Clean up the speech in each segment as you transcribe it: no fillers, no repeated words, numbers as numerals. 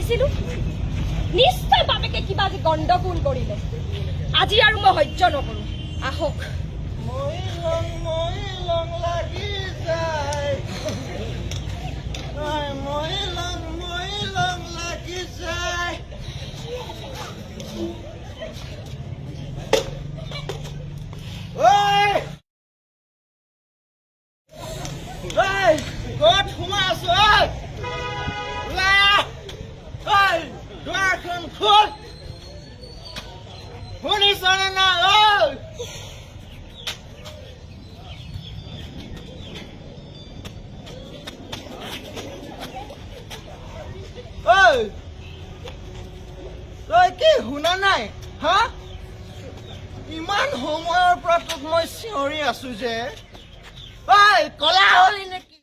ভাবিছিলো নিশ্চয় বাপেকে কিবা আজি গণ্ডগোল কৰিলে আজি আৰু মই সহ্য নকৰো আহক মই লং লাগি যায় মই লং লাগি যায় ক'ত সোমাই আছো দুৱাৰখন খোল শুনিছনে না তই কি শুনা নাই হা ইমান সময়ৰ পৰা তোক মই চিঞৰি আছো যে কলা হলি নেকি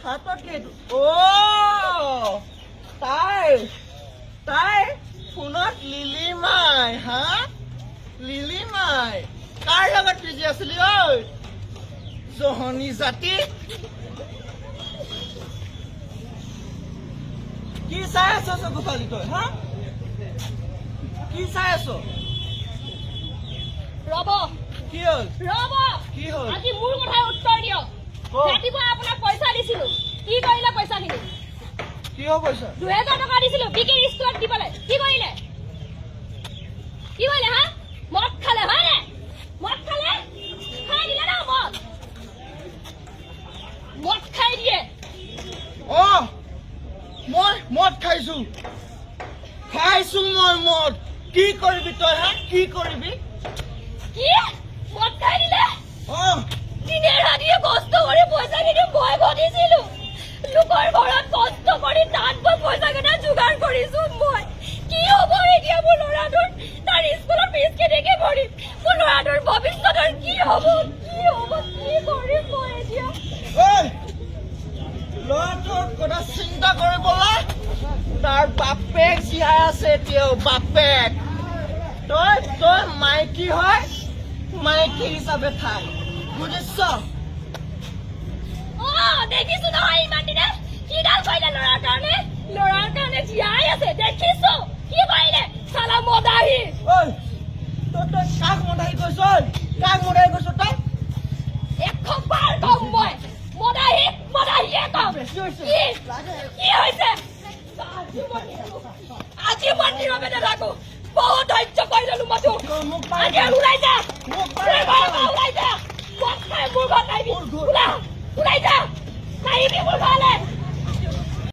হাতত তাই ফোনত লিলিমাই হা লিলিমাই কাৰ লগত বিজি আছিলি জহনী জাতি কি চাই আছ চকু ফালি তই হা কি চাই আছ ৰব কি হ'ল ৰব কি হ'ল আজি মোৰ কথাৰ উত্তৰ দিয়ক ৰাতিপুৱা আপোনাক পইচা দিছিলো কি কৰিলে পইচাখিনি কি হ'ব পইচা 2000 টকা দিছিলো বিকিৰ স্কুলত দিবলৈ কি কৰিলে হা মদ খালে হয় নে মদ খালে খাই দিলে না মদ খাই দিয়ে মই মদ খাইছো মই মদ কি কৰিবি তই হা কি কৰিবি কি মদ খাই দিলে দিনে ৰাতিয়ে কষ্ট কৰি পইচাখিনি মই ঘটিছিলো লোকৰ ঘৰত কষ্ট কৰি তাত মই পইচাকেইটা যোগাৰ কৰিছো মই কি হ'ব এতিয়া মোৰ ল'ৰাটোৰ তাৰ স্কুলৰ ফিজ কেনেকে ভৰিম মোৰ ল'ৰাটোৰ ভৱিষ্যতৰ কি হ'ব কি কৰিম মই এতিয়া ল'ৰাটোৰ কথা চিন্তা কৰিবলৈ তাৰ বাপেক জীয়াই আছে এতিয়াও বাপেক তই মাইকী হয় মাইকী হিচাপে থাক বুজিছ দেখিছো নহয় ইমান দিনে কিডাল কৰিলে ল'ৰাৰ কাৰণে জীয়াই আছে দেখিছো কি কৰিলে চালা মদাহী তই কাক মদাহী কৈছ তই 100 বাৰ কম মই মদাহীয়ে কম কি হৈছে আজি মই নীৰৱে নাথাকো বহুত ধৈৰ্য কৰি ললো মই তোক আজি ওলাই যা ওলাই যা মোৰ ঘৰত নাহিবি ওলাই যা নাহিবি মোৰ ঘৰলৈ